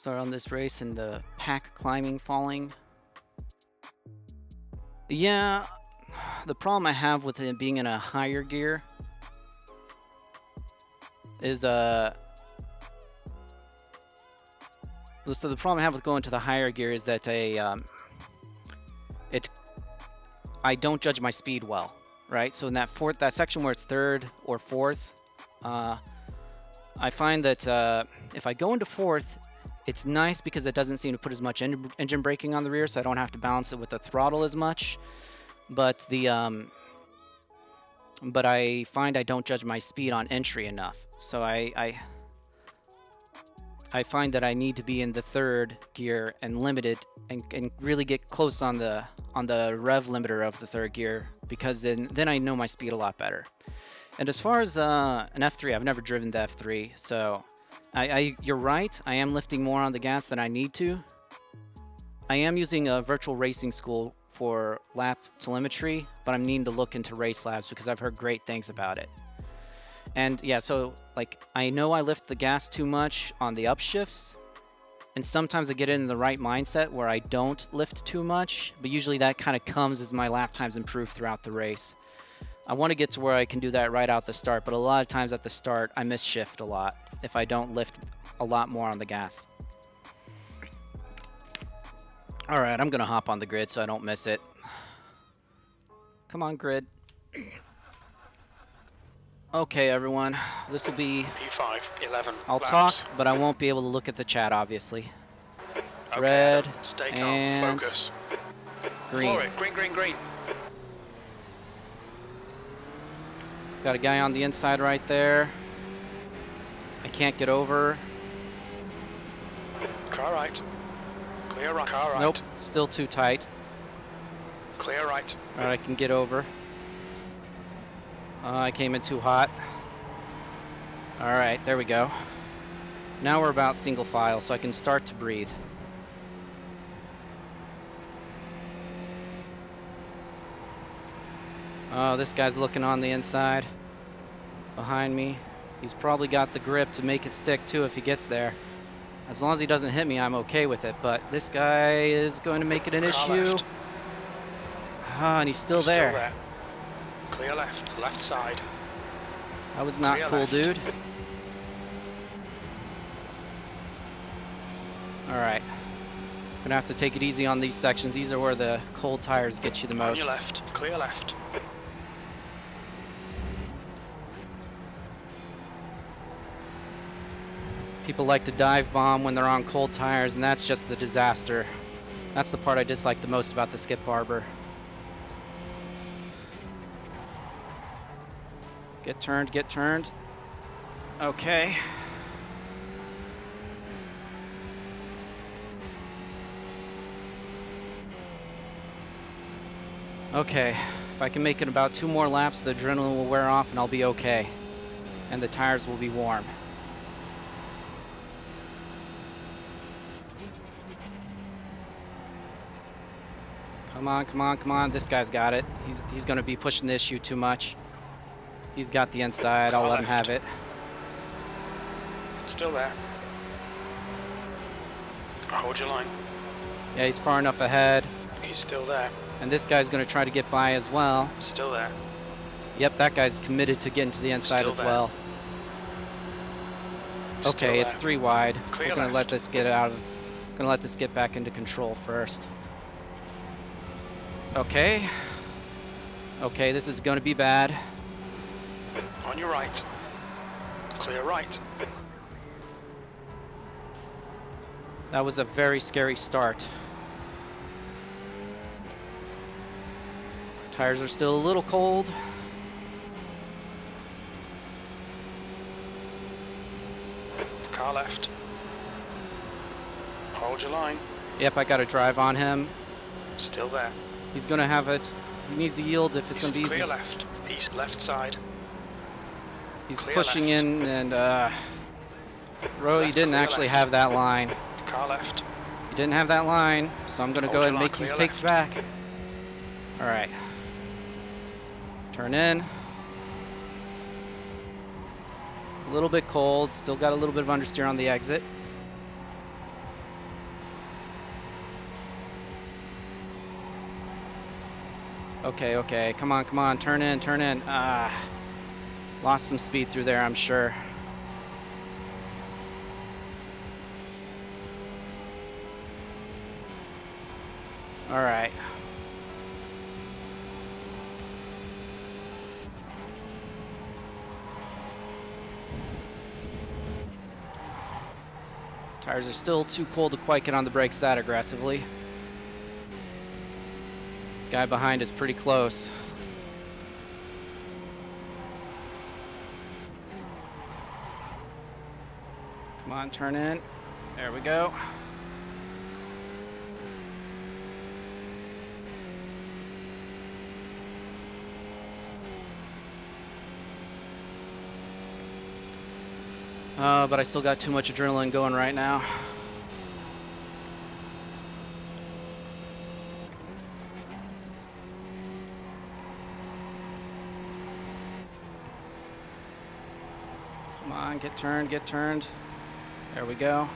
Start on this race and the pack climbing falling. Yeah, the problem I have with it being in a higher gear is so the problem I have with going to the higher gear is that I don't judge my speed well, right? So in that section where it's third or fourth, I find that if I go into fourth, it's nice because it doesn't seem to put as much engine braking on the rear, so I don't have to balance it with the throttle as much. But but I find I don't judge my speed on entry enough. So I find that I need to be in the third gear and limit it and really get close on the rev limiter of the third gear, because then I know my speed a lot better. And as far as an F3, I've never driven the F3, so you're right, I am lifting more on the gas than I need to. I am using a virtual racing school for lap telemetry, but I'm needing to look into Race Labs because I've heard great things about it. And yeah, so like I know I lift the gas too much on the upshifts, and sometimes I get in the right mindset where I don't lift too much, but usually that kind of comes as my lap times improve throughout the race. I want to get to where I can do that right out the start, but a lot of times at the start I miss shift a lot if I don't lift a lot more on the gas. Alright, I'm gonna hop on the grid so I don't miss it. Come on, grid. Okay, everyone, this will be P5, 11 I'll laps. talk, but I won't be able to look at the chat, obviously. Okay, Red, Adam, stay calm, and focus. green. Floor it, green, green, green. Got a guy on the inside right there. I can't get over. Car right. Clear right, car right. Nope, still too tight. Clear right. Alright, I can get over. I came in too hot. Alright, there we go. Now we're about single file, so I can start to breathe. Oh, this guy's looking on the inside. Behind me. He's probably got the grip to make it stick too if he gets there. As long as he doesn't hit me, I'm okay with it, but this guy is going to make it an issue. Left. Ah, and he's still there. Clear left, left side. That was not Clear cool, left. dude. Alright. Gonna have to take it easy on these sections. These are where the cold tires get you the On most. your left, clear left. People like to dive bomb when they're on cold tires, and that's just the disaster. That's the part I dislike the most about the Skip Barber. Get turned, get turned. Okay. Okay, if I can make it about 2 more laps, the adrenaline will wear off and I'll be okay. And the tires will be warm. Come on, come on, come on. This guy's got it. He's going to be pushing the issue too much. He's got the inside. I'll let him have it. Still there. Hold your line. Yeah, he's far enough ahead. He's still there. And this guy's going to try to get by as well. Still there. Yep, that guy's committed to getting to the inside Still as there. well. Still Okay, it's there. 3 wide. Clear We're going to let left. this get out of... Going to let this get back into control first. Okay. Okay, this is going to be bad. On your right. Clear right. That was a very scary start. Tires are still a little cold. Car left. Hold your line. Yep, I got to drive on him. Still there. He's going to have it. He needs to yield if it's going to be easy. Clear left. East left side. He's Clear pushing left. in, and Ro, you Left, didn't clear actually left. have that line. Car left. You didn't have that line, so I'm going to go Hold ahead and your make line, you clear take it left. back. All right. Turn in. A little bit cold. Still got a little bit of understeer on the exit. Okay, okay. Come on, come on. Turn in, turn in. Ah. Lost some speed through there, I'm sure. All right. Tires are still too cold to quite get on the brakes that aggressively. Guy behind is pretty close. Come on, turn in. There we go. But I still got too much adrenaline going right now. Come on, get turned, get turned. There we go.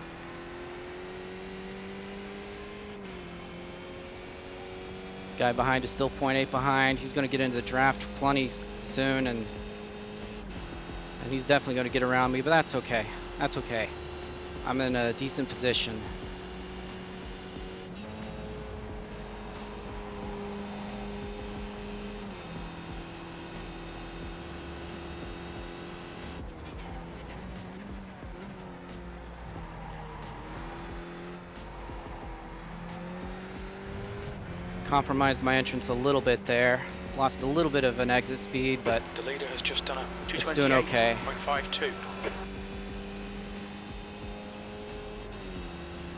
Guy behind is still 0.8 behind. He's going to get into the draft plenty soon, and he's definitely going to get around me, but that's okay. That's okay. I'm in a decent position. Compromised my entrance a little bit there. Lost a little bit of an exit speed, but The leader has just done a it's doing okay. 228.52.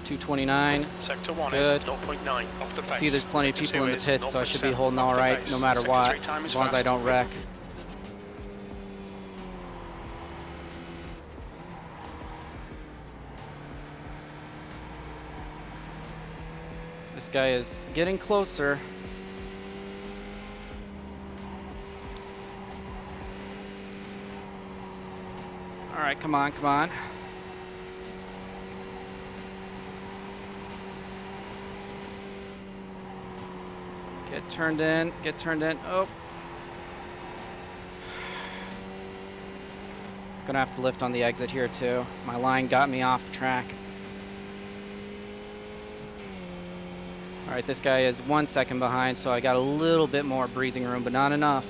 229. Sector 1 Good. is 0.9 off the pace. See, there's plenty of Sector people in 2 the is pits, so I should be 0.7 holding off all the right pace. no matter Sector what, 3 time is as long as I fast. don't wreck. This guy is getting closer. All right, come on, come on. Get turned in, get turned in. Oh. Gonna have to lift on the exit here too. My line got me off track. All right, this guy is 1 second behind, so I got a little bit more breathing room, but not enough.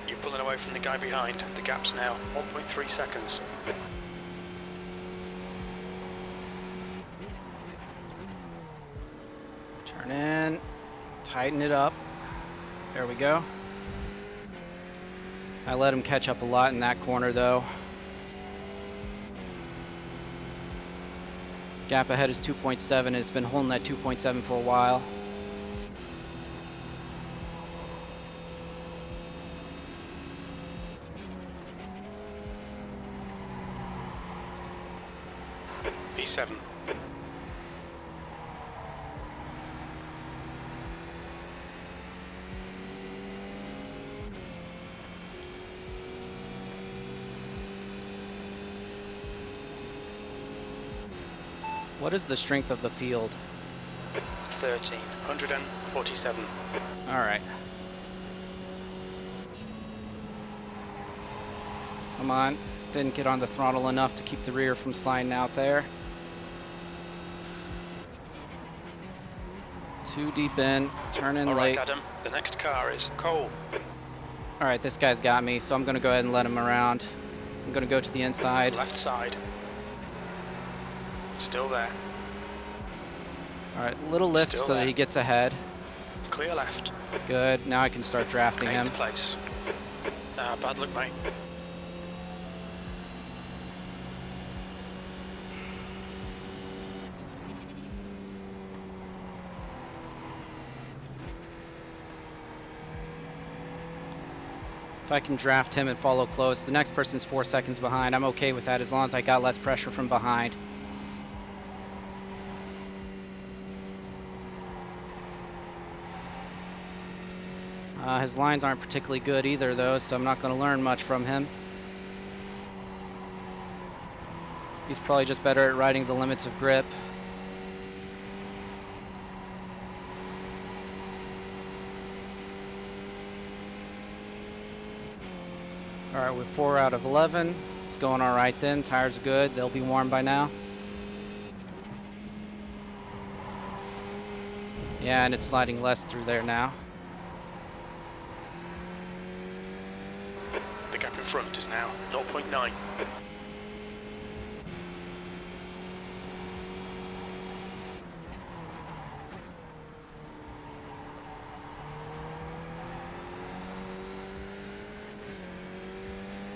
You're pulling away from the guy behind. The gap's now 1.3 seconds. Turn in, tighten it up. There we go. I let him catch up a lot in that corner though. Gap ahead is 2.7 and it's been holding that 2.7 for a while. P7. What is the strength of the field? 147. All right. Come on. Didn't get on the throttle enough to keep the rear from sliding out there. Too deep in. Turn in All late. right, Adam. The next car is Cole. All right, this guy's got me, so I'm going to go ahead and let him around. I'm going to go to the inside. Left side. Still there. All right, little lift Still so that there. he gets ahead. Clear left. Good. Now I can start drafting him. Eighth place. Bad luck, mate. If I can draft him and follow close, the next person's 4 seconds behind. I'm okay with that as long as I got less pressure from behind. His lines aren't particularly good either though, so I'm not going to learn much from him. He's probably just better at riding the limits of grip. All right, we're 4 out of 11. It's going all right then. Tires are good. They'll be warm by now. Yeah, and it's sliding less through there now. The gap in front is now 0.9.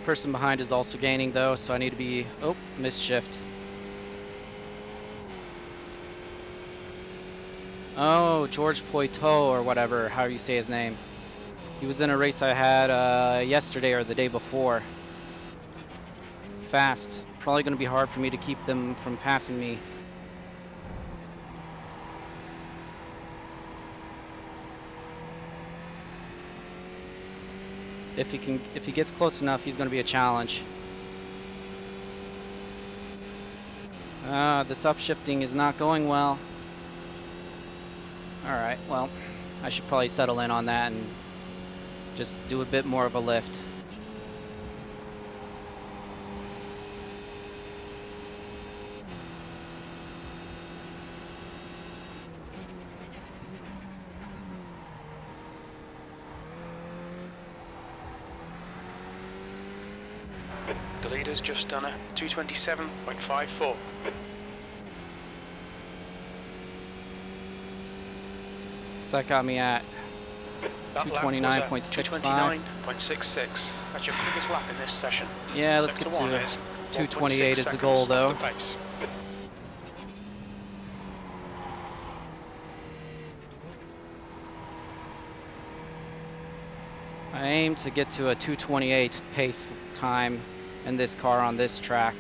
Person behind is also gaining though, so I need to be, oh, missed shift. Oh, George Poitot or whatever, how you say his name. He was in a race I had yesterday or the day before. Fast. Probably going to be hard for me to keep them from passing me. If he gets close enough, he's going to be a challenge. This upshifting is not going well. Alright, well, I should probably settle in on that and just do a bit more of a lift. The leader's just done a 227.54. So that got me at That lap was 229.65. 229.66. That's your quickest lap in this session. Yeah, let's get Sector one to is 228 is the 1.6 goal seconds though. off the pace. I aim to get to a 228 pace time in this car on this track.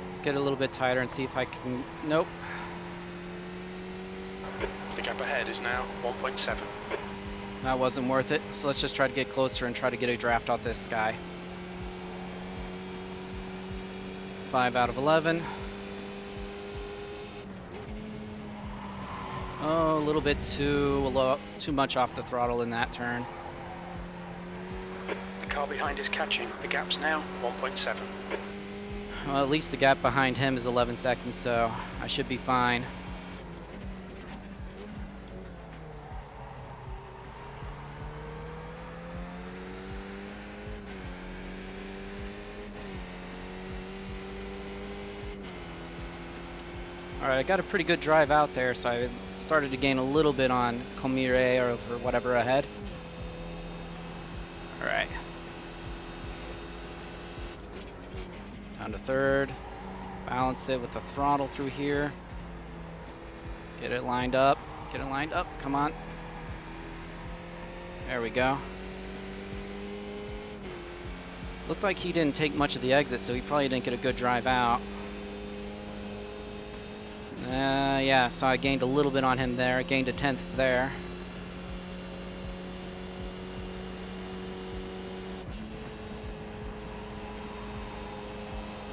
Let's get a little bit tighter and see if I can, nope. The gap ahead is now 1.7. That wasn't worth it, so let's just try to get closer and try to get a draft off this guy. 5 out of 11. Oh, a little bit too much off the throttle in that turn. The car behind is catching. The gap's now 1.7. Well, at least the gap behind him is 11 seconds, so I should be fine. Alright, I got a pretty good drive out there, so I started to gain a little bit on Comire or whatever ahead. Alright. Down to third. Balance it with the throttle through here. Get it lined up. Get it lined up. Come on. There we go. Looked like he didn't take much of the exit, so he probably didn't get a good drive out. Yeah, so I gained a little bit on him there. I gained a 10th there.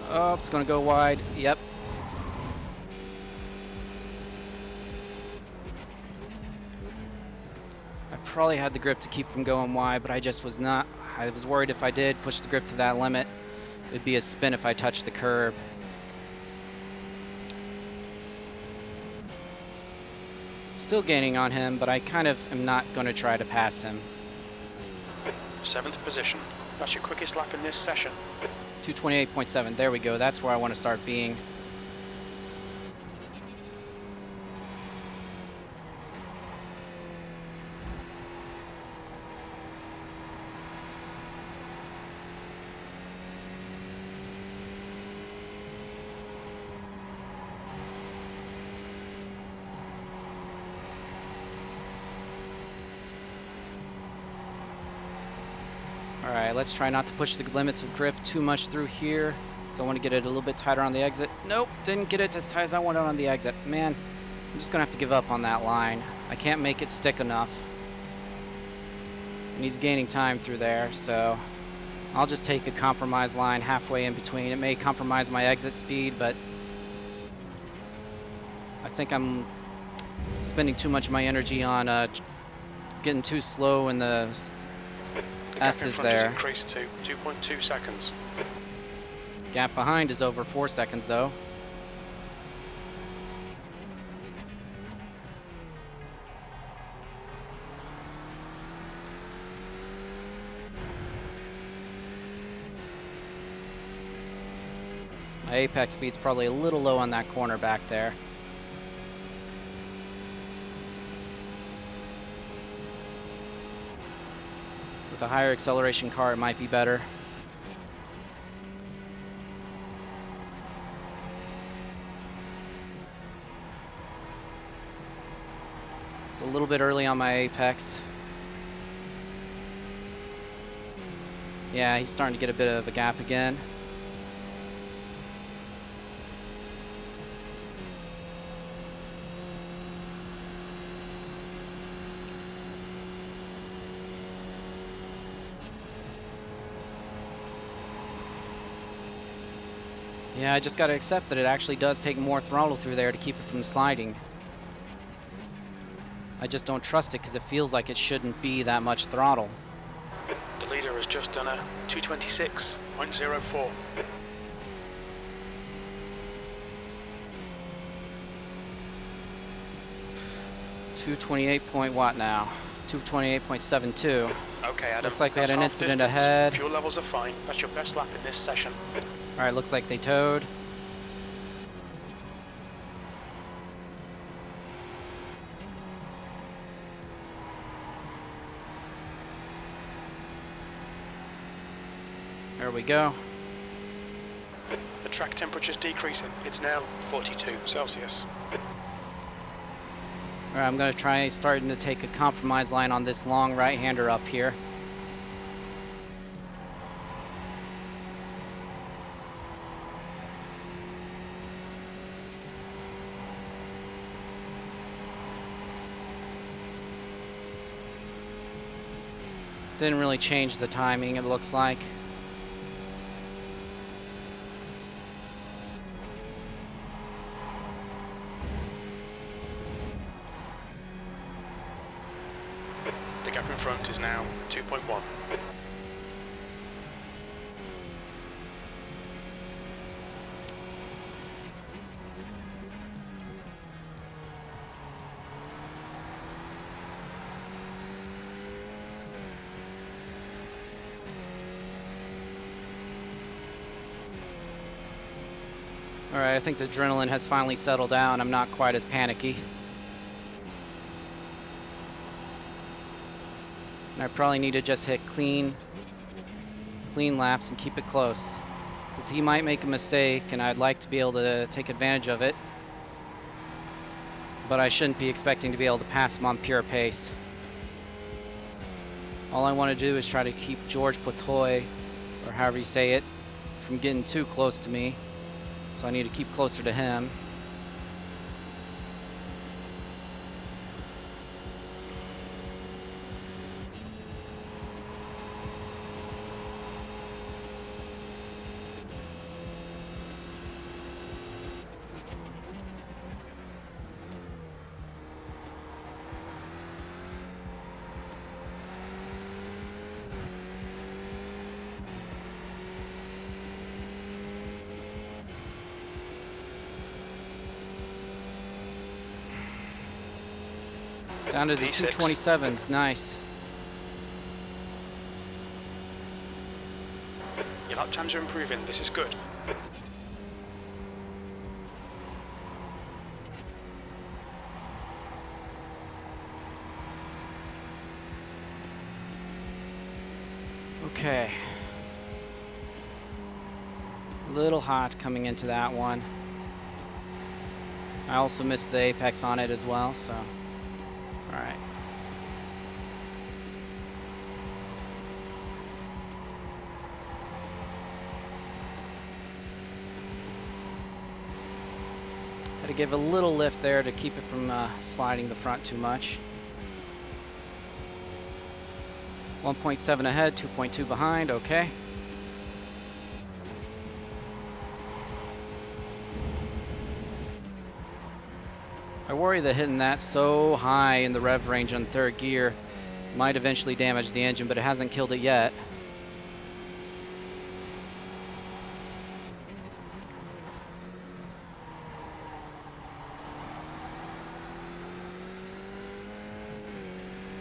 Oh, it's gonna go wide. Yep. I probably had the grip to keep from going wide, but I just was not. I was worried if I did push the grip to that limit, it'd be a spin if I touched the curb. Still gaining on him, but I kind of am not going to try to pass him. 7th position. That's your quickest lap in this session. 228.7, there we go, that's where I want to start being. Alright, let's try not to push the limits of grip too much through here. So I want to get it a little bit tighter on the exit. Nope, didn't get it as tight as I wanted on the exit. Man, I'm just gonna have to give up on that line. I can't make it stick enough. And he's gaining time through there, so I'll just take a compromise line halfway in between. It may compromise my exit speed, but I think I'm spending too much of my energy on getting too slow in the gap S in is front has there. increased to 2.2 seconds. Gap behind is over 4 seconds though. My apex speed's probably a little low on that corner back there. With a higher acceleration car, it might be better. It's a little bit early on my apex. Yeah, he's starting to get a bit of a gap again. Yeah, I just gotta accept that it actually does take more throttle through there to keep it from sliding. I just don't trust it because it feels like it shouldn't be that much throttle. The leader has just done a 226.04. 228 point what now? 228.72. Okay, Adam. Looks like we had that's an half incident distance. ahead. Fuel levels are fine. That's your best lap in this session. Alright, looks like they towed. There we go. The track temperature's decreasing. It's now 42 Celsius. Alright, I'm gonna try starting to take a compromise line on this long right-hander up here. Didn't really change the timing, it looks like. The gap in front is now 2.1. Alright, I think the adrenaline has finally settled down. I'm not quite as panicky. And I probably need to just hit clean laps and keep it close. Because he might make a mistake and I'd like to be able to take advantage of it. But I shouldn't be expecting to be able to pass him on pure pace. All I want to do is try to keep George Platoy, or however you say it, from getting too close to me. So I need to keep closer to him. Down to the P6. 227s, nice. Your lap times are improving. This is good. Okay. A little hot coming into that one. I also missed the apex on it as well, so. Alright. to give a little lift there to keep it from sliding the front too much. 1.7 ahead, 2.2 behind, okay. I worry that hitting that so high in the rev range on third gear might eventually damage the engine, but it hasn't killed it yet.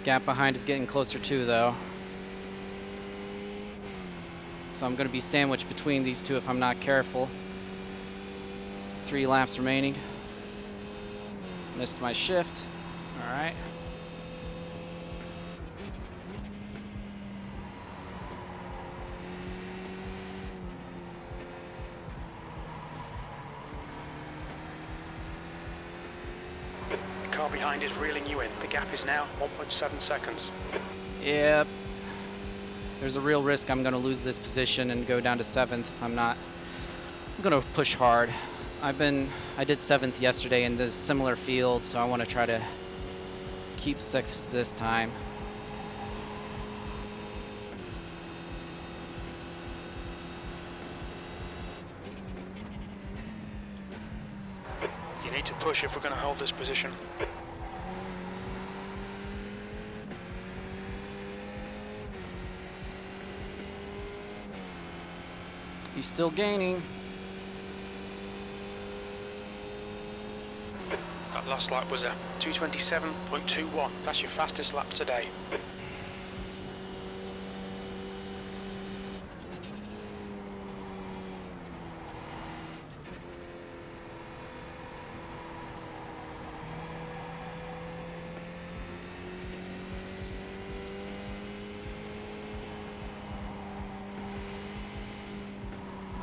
Gap behind is getting closer too, though. So I'm going to be sandwiched between these two if I'm not careful. 3 laps remaining. Missed my shift. All right. The car behind is reeling you in. The gap is now 1.7 seconds. Yep. There's a real risk I'm going to lose this position and go down to 7th if I'm not. I'm going to push hard. I did 7th yesterday in this similar field, so I want to try to keep 6th this time. You need to push if we're going to hold this position. He's still gaining. That last lap was a 2:27.21. That's your fastest lap today.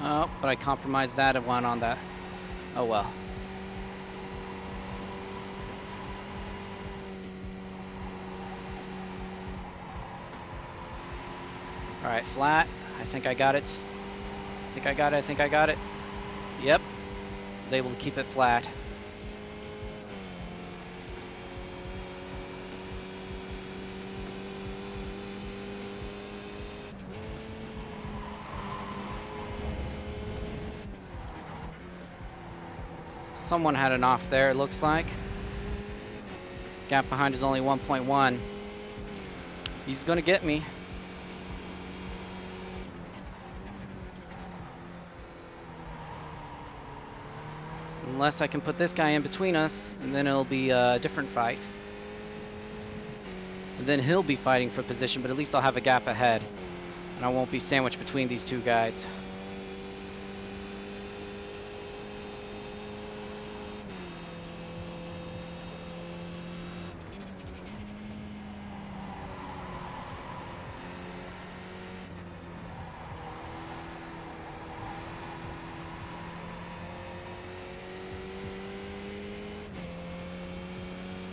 Oh, but I compromised that and went on that. Oh well. Alright, flat. I think I got it. I think I got it. Yep. Was able to keep it flat. Someone had an off there, it looks like. Gap behind is only 1.1. He's gonna get me. Unless I can put this guy in between us, and then it'll be a different fight. And then he'll be fighting for position, but at least I'll have a gap ahead. And I won't be sandwiched between these two guys.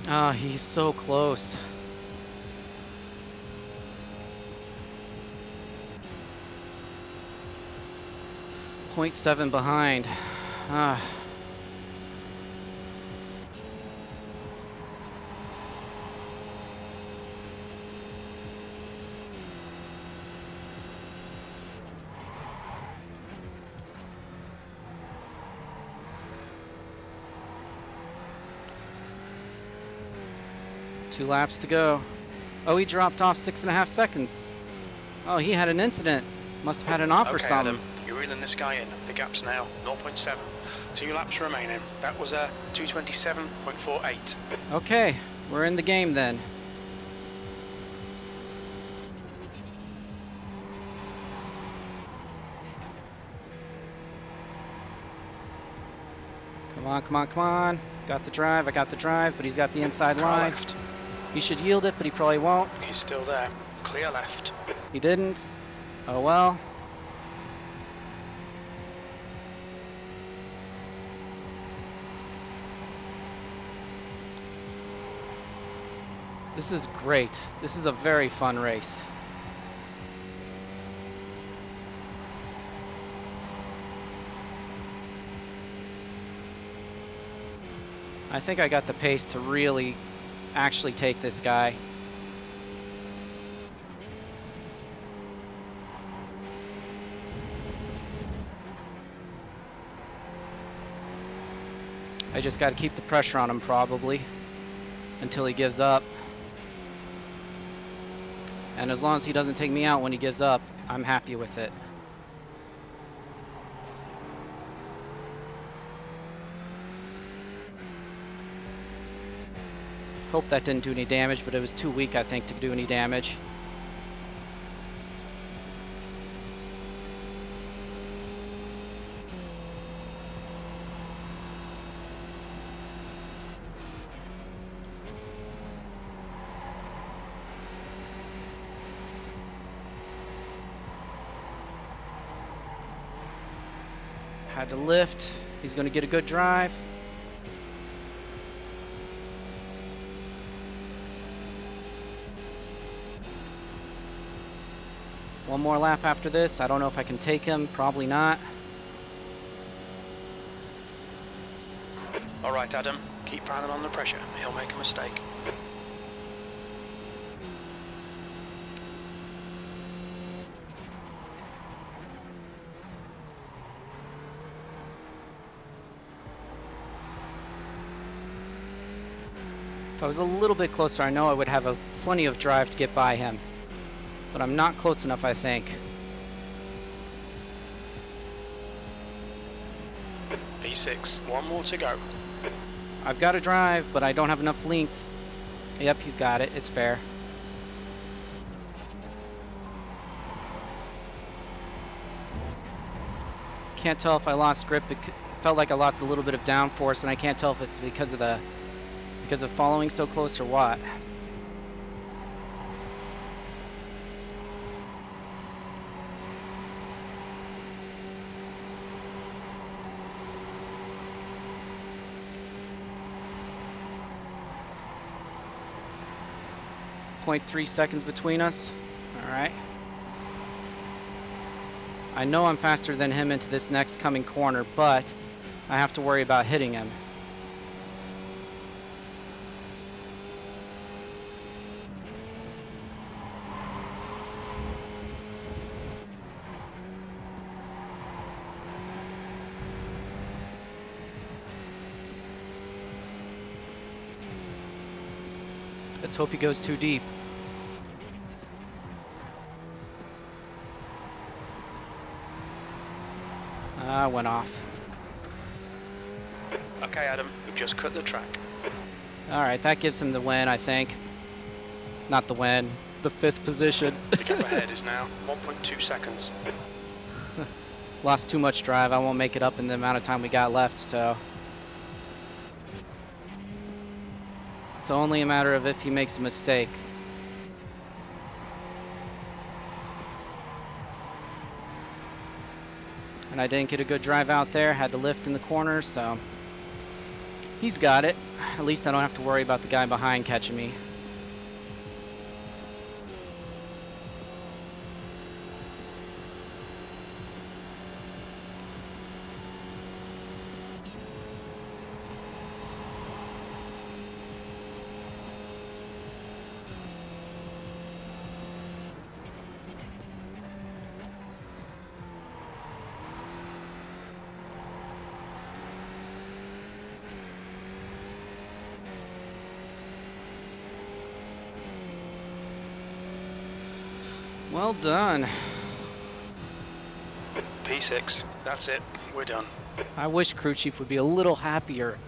Ah, he's so close. .7 behind. Ah. Two laps to go. Oh, he dropped off 6.5 seconds. Oh, he had an incident. Must have had an off or Okay, something. Adam, you're reeling this guy in. The gap's now 0.7. 2 laps remaining. That was a 2:27.48. Okay, we're in the game then. Come on, come on, come on. Got the drive, I got the drive, but he's got the inside Car line. left. He should yield it, but he probably won't. He's still there. Clear left. He didn't. Oh well. This is great. This is a very fun race. I think I got the pace to really actually take this guy. I just got to keep the pressure on him probably until he gives up. And as long as he doesn't take me out when he gives up, I'm happy with it. Hope that didn't do any damage, but it was too weak, I think, to do any damage. Had to lift. He's going to get a good drive. One more lap after this. I don't know if I can take him. Probably not. All right, Adam. Keep piling on the pressure. He'll make a mistake. If I was a little bit closer, I know I would have plenty of drive to get by him. But I'm not close enough, I think. P6, one more to go. I've got to drive, but I don't have enough length. Yep, he's got it. It's fair. Can't tell if I lost grip. It felt like I lost a little bit of downforce, and I can't tell if it's because of following so close or what. .3 seconds between us. All right. I know I'm faster than him into this next coming corner, but I have to worry about hitting him. Let's hope he goes too deep. Went off. Okay, Adam, we've just cut the track. Alright, that gives him the win, I think. Not the win, the 5th position. The gap ahead is now 1.2 seconds. Lost too much drive. I won't make it up in the amount of time we got left, so. It's only a matter of if he makes a mistake. And I didn't get a good drive out there, had to lift in the corner, so he's got it. At least I don't have to worry about the guy behind catching me. Well done. P6, that's it, we're done. I wish Crew Chief would be a little happier.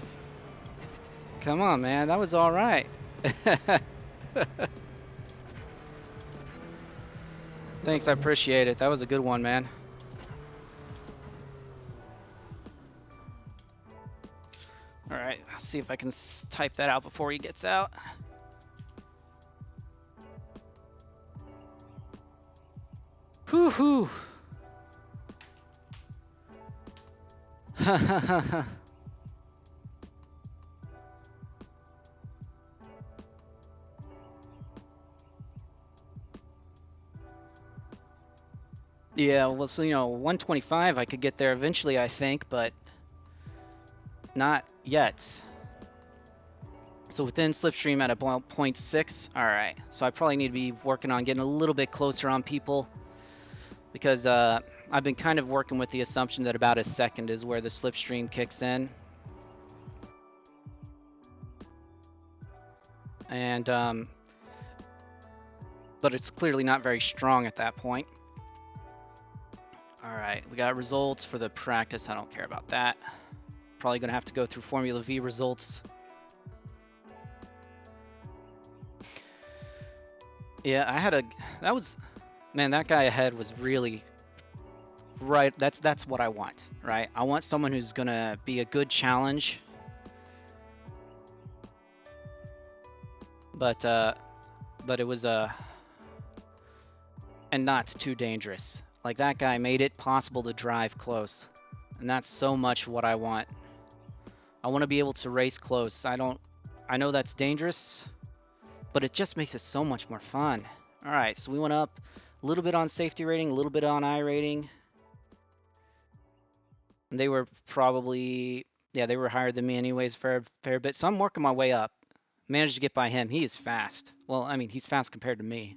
Come on, man, that was all right. Thanks, I appreciate it. That was a good one, man. All right, I'll see if I can type that out before he gets out. Whoo-hoo. Yeah, well, so, 125, I could get there eventually, I think, but not yet. So within slipstream at about 0.6. All right. So I probably need to be working on getting a little bit closer on people, because I've been kind of working with the assumption that about a second is where the slipstream kicks in. And but it's clearly not very strong at that point. All right, we got results for the practice. I don't care about that. Probably gonna have to go through Formula V results. Yeah, that guy ahead was really right. That's what I want, right? I want someone who's gonna be a good challenge, but it was and not too dangerous. Like, that guy made it possible to drive close, and that's so much what I want. I want to be able to race close. I know that's dangerous, but it just makes it so much more fun. All right, so we went up a little bit on safety rating, a little bit on I rating. And they were probably, yeah, they were higher than me anyways, fair bit. So I'm working my way up. Managed to get by him. He is fast. Well, I mean, he's fast compared to me.